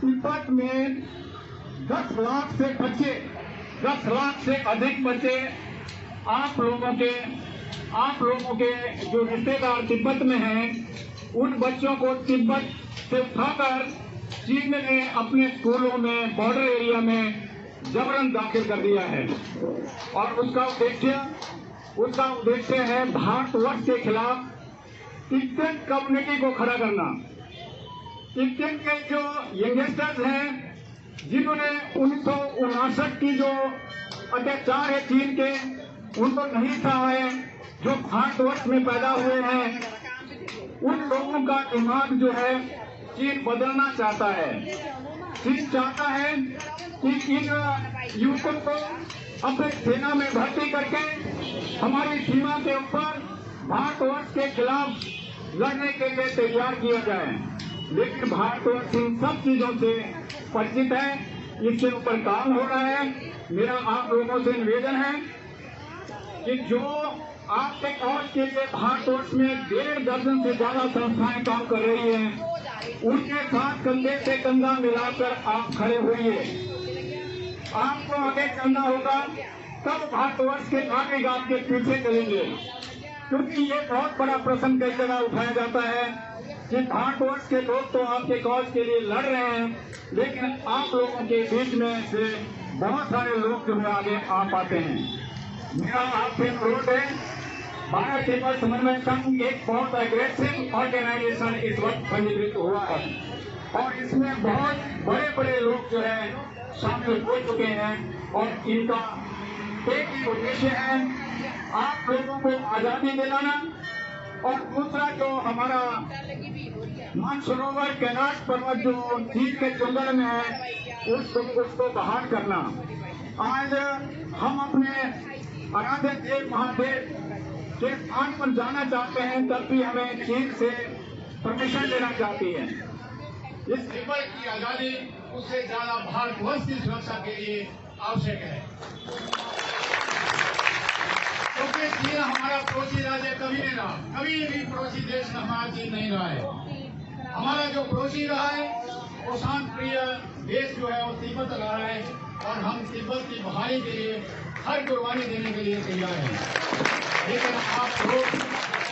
तिब्बत में 10 लाख से अधिक बच्चे आप लोगों के जो रिश्तेदार तिब्बत में हैं, उन बच्चों को तिब्बत से उठाकर चीन ने अपने स्कूलों में बॉर्डर एरिया में जबरन दाखिल कर दिया है। और उसका उद्देश्य है भारतवर्ष के खिलाफ तिब्बत कम्युनिटी को खड़ा करना। तिब्बत के जो यंगस्टर्स हैं, जिन्होंने 1959 की जो अत्याचार है चीन के, उनको नहीं सहा है, जो भारतवर्ष में पैदा हुए हैं, उन लोगों का दिमाग जो है चीन बदलना चाहता है। चीन चाहता है कि इन युवकों को अपने सेना में भर्ती करके हमारी सीमा के ऊपर भारतवर्ष के खिलाफ लड़ने के लिए तैयार किया जाए। लेकिन भारतवर्ष इन सब चीजों से परिचित है, इसके ऊपर काम हो रहा है। मेरा आप लोगों से निवेदन है कि जो आपके कौज के लिए भारतवर्ष में 1.5 दर्जन से ज्यादा संस्थाएं काम कर रही हैं, उनके साथ कंधे से कंधा मिलाकर आप खड़े होइए। आपको आगे चलना होगा, तब भारतवर्ष के नागरिक आपके पीछे चलेंगे। क्योंकि ये बहुत बड़ा प्रश्न कई जगह उठाया जाता है कि भारतवर्ष के लोग तो आपके कौज के लिए लड़ रहे हैं, लेकिन आप लोगों के बीच में से बहुत सारे लोग जो है आगे आ पाते हैं। मेरा आपसे अनुरोध है, भारत तिब्बत समन्वय संघ एक बहुत एग्रेसिव ऑर्गेनाइजेशन इस वक्त पंजीकृत हुआ है और इसमें बहुत बड़े बड़े लोग जो है शामिल हो चुके हैं और इनका एक ही उद्देश्य है आप लोगों को आजादी दिलाना और दूसरा जो हमारा मानसरोवर कैलाश पर्वत जो चीन के जंगल में है उसको बहाल करना। आज हम अपने आराध्य देव महादेव के स्थान पर जाना चाहते हैं, तब भी हमें चीन से परमिशन लेना चाहिए। इस तिब्बत की आजादी उससे ज्यादा भारतवर्ष की सुरक्षा के लिए आवश्यक है, क्योंकि चीन हमारा पड़ोसी राज्य कभी नहीं रहा, कभी भी पड़ोसी देश में हमारा चीन नहीं रहा है। हमारा जो पड़ोसी रहा है वो शांत प्रिय देश जो है वो तिब्बत रहा है और हम तिब्बत की बहाली के लिए हर कुर्बानी देने के लिए तैयार हैं। लेकिन आप लोग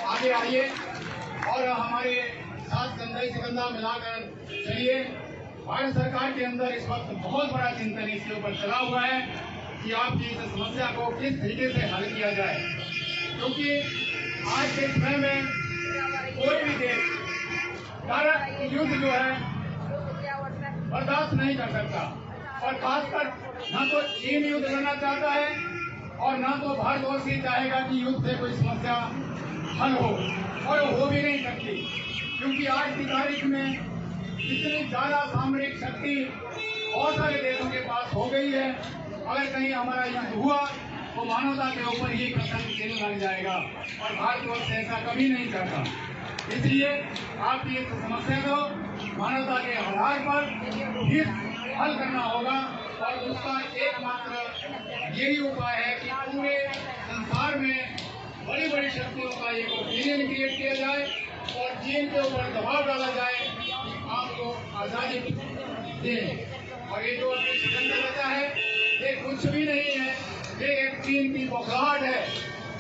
आगे आइए और हमारे साथ कंधे से कंधा मिलाकर चलिए। भारत सरकार के अंदर इस वक्त बहुत बड़ा चिंतन इसके ऊपर चला हुआ है कि आपकी इस समस्या को किस तरीके से हल किया जाए, क्योंकि आज के समय में कोई भी देश भारत युद्ध जो है बर्दाश्त नहीं कर सकता और खासकर न तो चीन युद्ध लड़ना चाहता है और न तो भारतवर्ष ही चाहेगा कि युद्ध से कोई समस्या हल हो, और हो भी नहीं सकती, क्योंकि आज की तारीख में इतनी ज्यादा सामरिक शक्ति बहुत सारे देशों के पास हो गई है। अगर कहीं हमारा युद्ध हुआ तो मानवता के ऊपर ही प्रश्न चिन्ह लग जाएगा और भारतवर्ष ऐसा कभी नहीं करता। इसलिए आपकी इस समस्या को मानवता के आधार पर फिर हल करना होगा और उसका एकमात्र यही उपाय है कि पूरे संसार में बड़ी बड़ी शक्तियों का एक ओपिनियन क्रिएट किया जाए और चीन के ऊपर दबाव डाला जाए कि आपको आजादी दें। और ये जो अभी सिकंदर बचा है ये कुछ भी नहीं है, ये एक चीन की बौखलाहट है।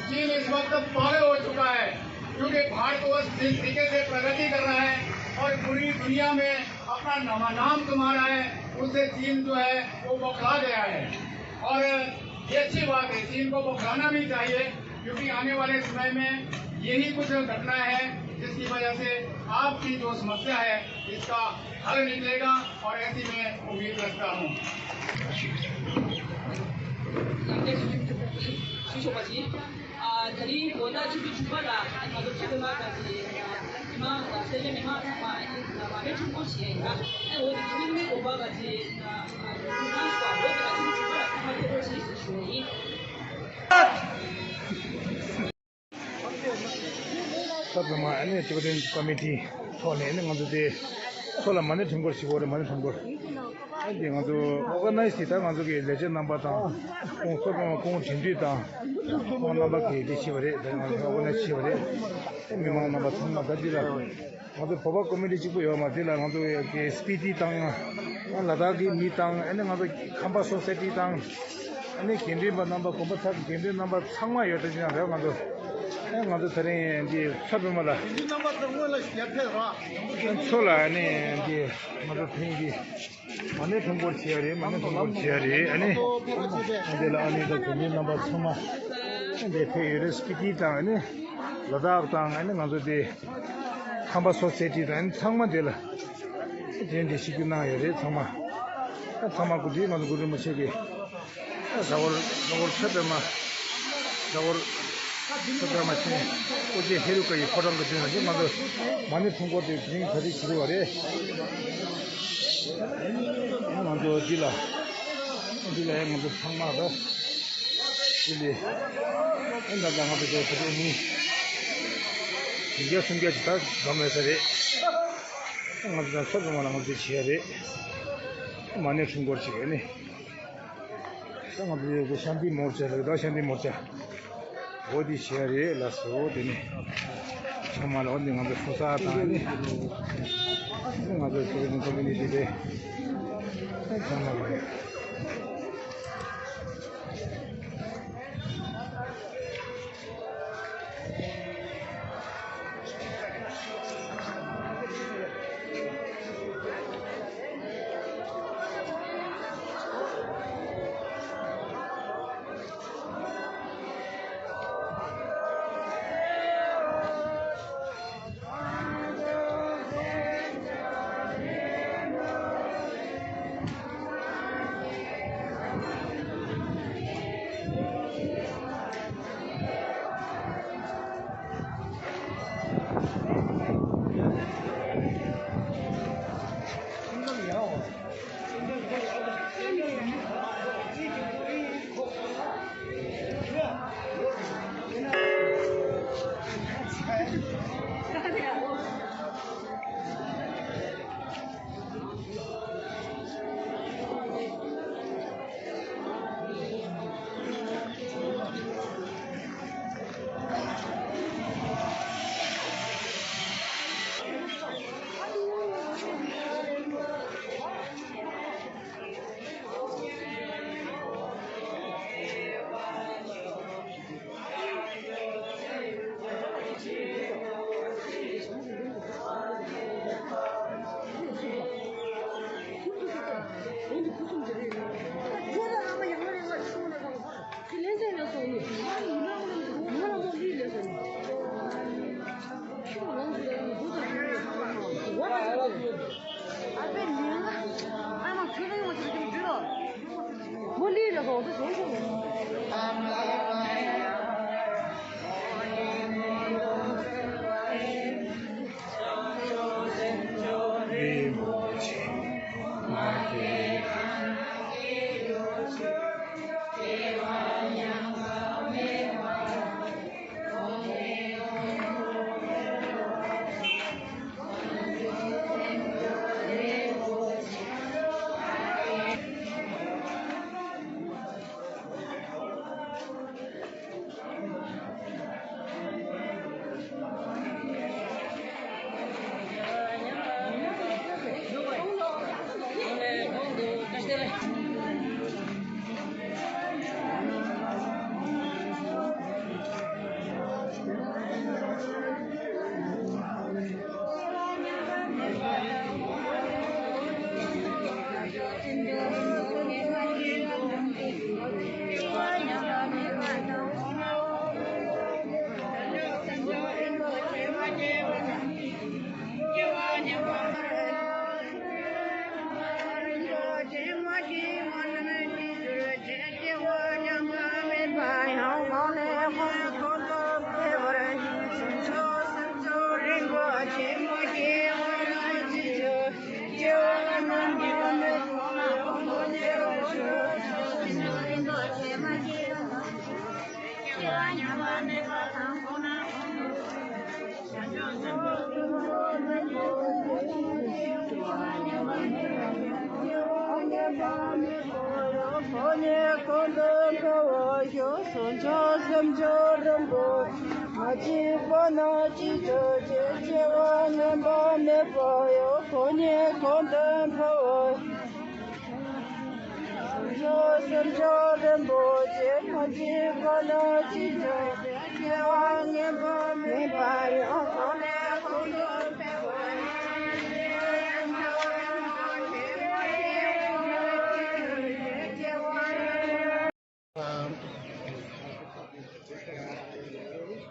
चीन इस वक्त पागल हो चुका है, क्योंकि भारतवर्ष जिस तरीके से प्रगति कर रहा है और पूरी दुनिया में अपना नवा नाम कमा रहा है, उससे चीन जो है वो बौखला गया है। और ये अच्छी बात है, चीन को बौखलाना भी चाहिए, क्योंकि आने वाले समय में यही कुछ घटना है जिसकी वजह से आपकी जो समस्या है इसका हल निकलेगा और ऐसी मैं उम्मीद रखता हूँ। dari kota cibi cuba lah, kalau cibi mana sih, memang saya memang sama, mana cukup sih ya. Oh, di sini coba kasih, bukan soal itu, cibi cuba lah, cuma terus sih. Sabama ini Tibetan committee soalnya ini ngantuk soalnya mana tunggu sih orang mana tunggu. Ini ngantuk organized kita ngantuk ke legend number tang, kong tinggi tang, kong number ke di sini ada, organized sini ada. Memang number tunggu tadi lah. Ngantuk papa committee cipu ya mati lah ngantuk ke speedy tang, ladaki mi tang, ini ngantuk kampa society tang, ini kendi number kompas kendi number sangma ya tadi ada ngantuk. ngantuk tadi di sabimala. Sola ini di ngantuk tinggi. Mana tunggu ciari, mana tunggu ciari. Ini adalah ini kendi number sangma. Ini periode speedy tang ini, ladak tang ini ngantuk di kampa society tang sangma adalah. Jadi sih na ya deh sangma. Sangma kudi ngantuk kudi macam ni. Zawal sabima, zawal sabima macam ni. Kudi helu kaya orang kecil macam mana mana tunggu di sini tadi sini ada. Mana dila yang mana sangma ada. Jadi, anda jangan berjauh dari ini. Dia sungguh kita gambar seri. Mana sabima orang kecil ciari. Mana tunggu ciari ni. Sangat dia shanti morcha, dah shanti morcha. Odi share lasu ini. Sama lawan dengan bersusah tani. Dengan bersulit community deh. Sama lagi.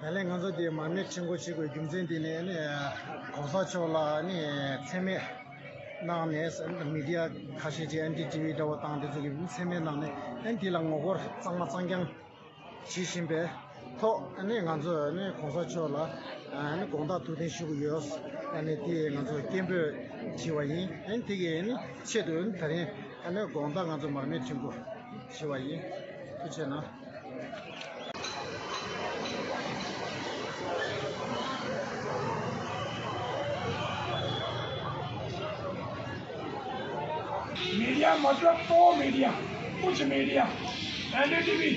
Pele nganzo di mame chingo chigo gimzen di ne kosa chola ne tseme nang ne media kashi ji NDTV dawa tang de zugi tseme nang ne ND lang ngor sangma sangyang chi shimbe to ne nganzo ne kosa chola ne gonda tu den shugo yos ne di nganzo gembe chiwa yin ND ge ne chedun tare ne gonda nganzo mame chingo chiwa yin kuchena media मतलब तो media कुछ media NDTV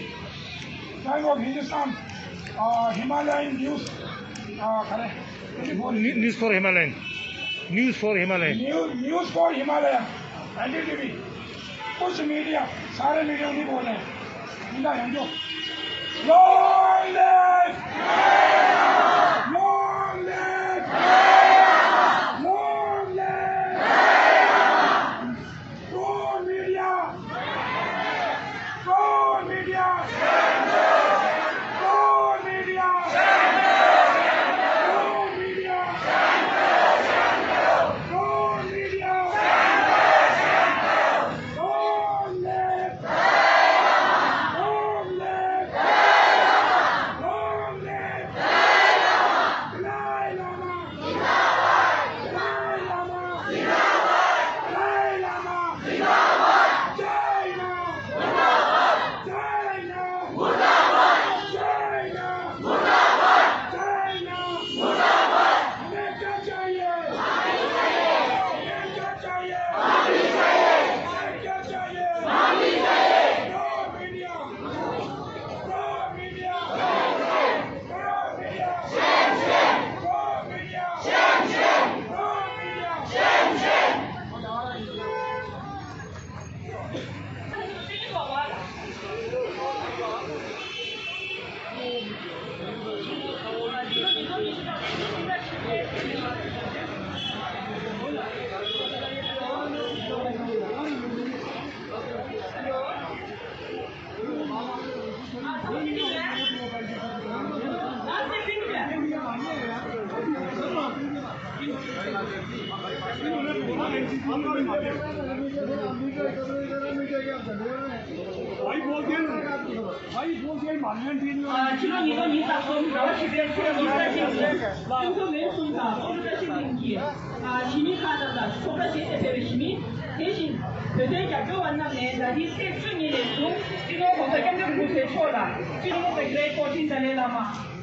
time of Hindustan Himalayan news news for Himalayan news for Himalayan news for Himalaya NDTV कुछ media सारे media नहीं बोल रहे हैं इनका है जो long live long live long live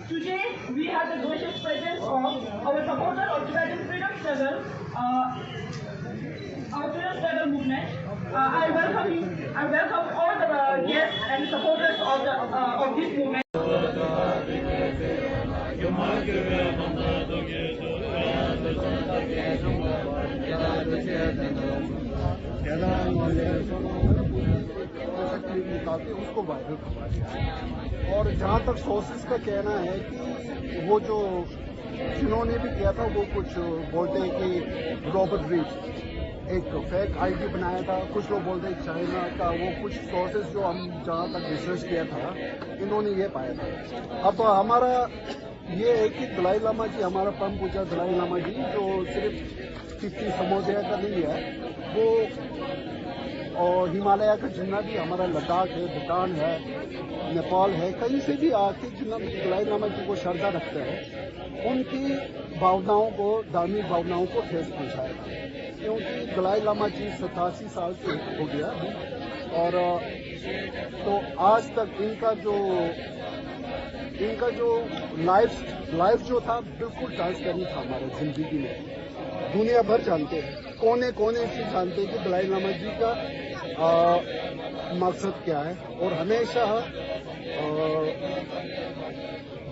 Today, we have the gracious presence of our supporter of Tibetan freedom struggle, our freedom struggle movement. I welcome all the guests and supporters of this movement. उसको viral करवा दिया और जहाँ तक sources का कहना है कि वो जो जिन्होंने भी किया था वो कुछ बोलते हैं कि रॉबर्ट रीच एक फेक आईडी बनाया था, कुछ लोग बोलते हैं चाइना का, वो कुछ सोर्सेस जो हम जहाँ तक रिसर्च किया था इन्होंने ये पाया था। अब हमारा ये है कि दलाई लामा जी, हमारा परम पूज्य दलाई लामा जी जो सिर्फ तिब्बती समुदाय का नहीं है, वो और हिमालय का जितना भी हमारा लद्दाख है, भूटान है, नेपाल है, कहीं से भी आके जितना भी दलाई लामा जी को श्रद्धा रखते हैं उनकी भावनाओं को, धार्मिक भावनाओं को ठेस पहुंचाए, क्योंकि दलाई लामा जी 87 साल से हो गया और तो आज तक इनका जो इनका जो लाइफ जो था बिल्कुल ट्रांसपेरेंट था हमारे जिंदगी में। दुनिया भर जानते हैं, कोने कोने से जानते हैं कि दलाई लामा जी का मकसद क्या है। और हमेशा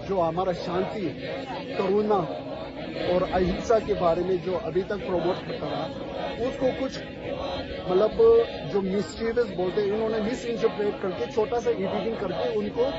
जो हमारा शांति, करुणा और अहिंसा के बारे में जो अभी तक प्रमोट करता रहा, उसको कुछ मतलब जो मिसचीवियस बोलते हैं, इन्होंने मिस इंटरप्रेट करके छोटा सा एडिटिंग करके उनको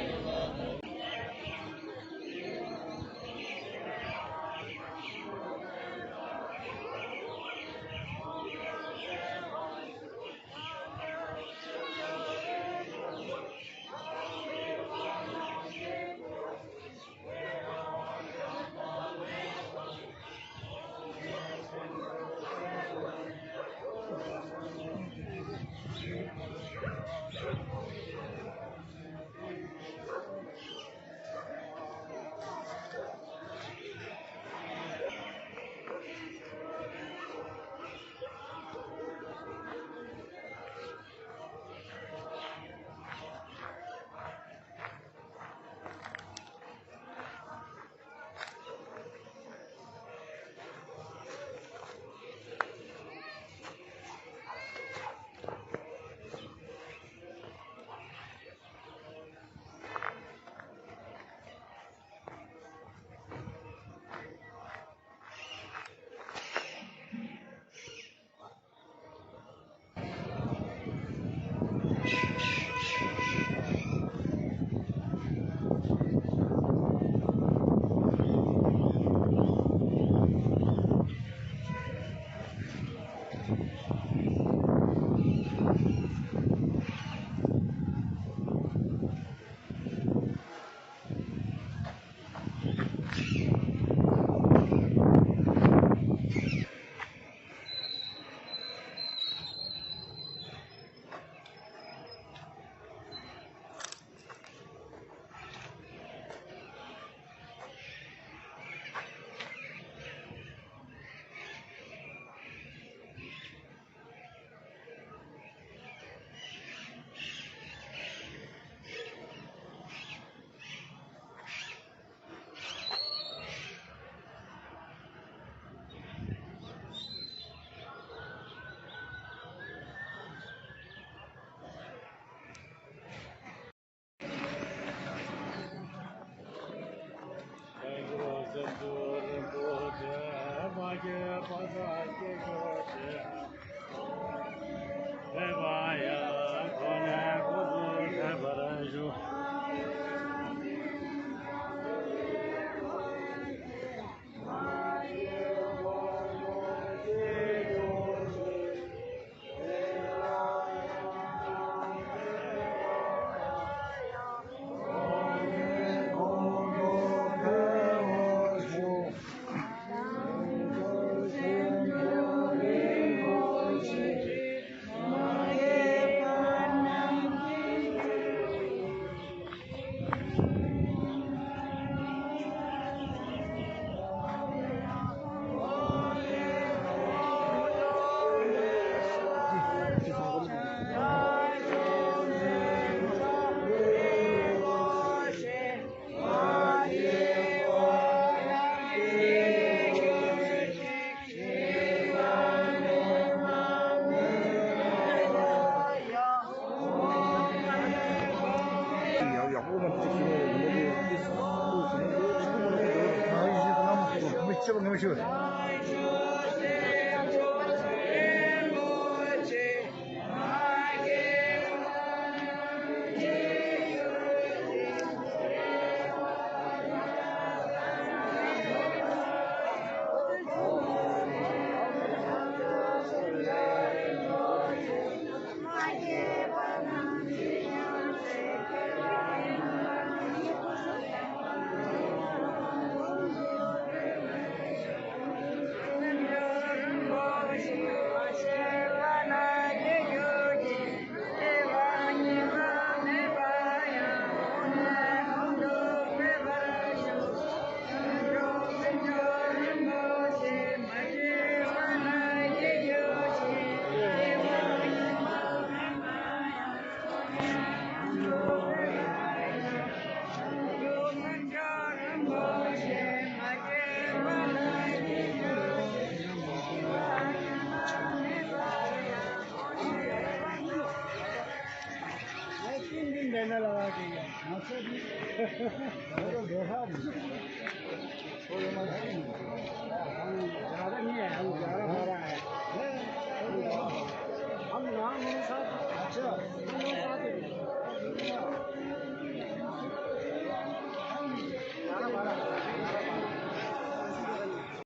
देखा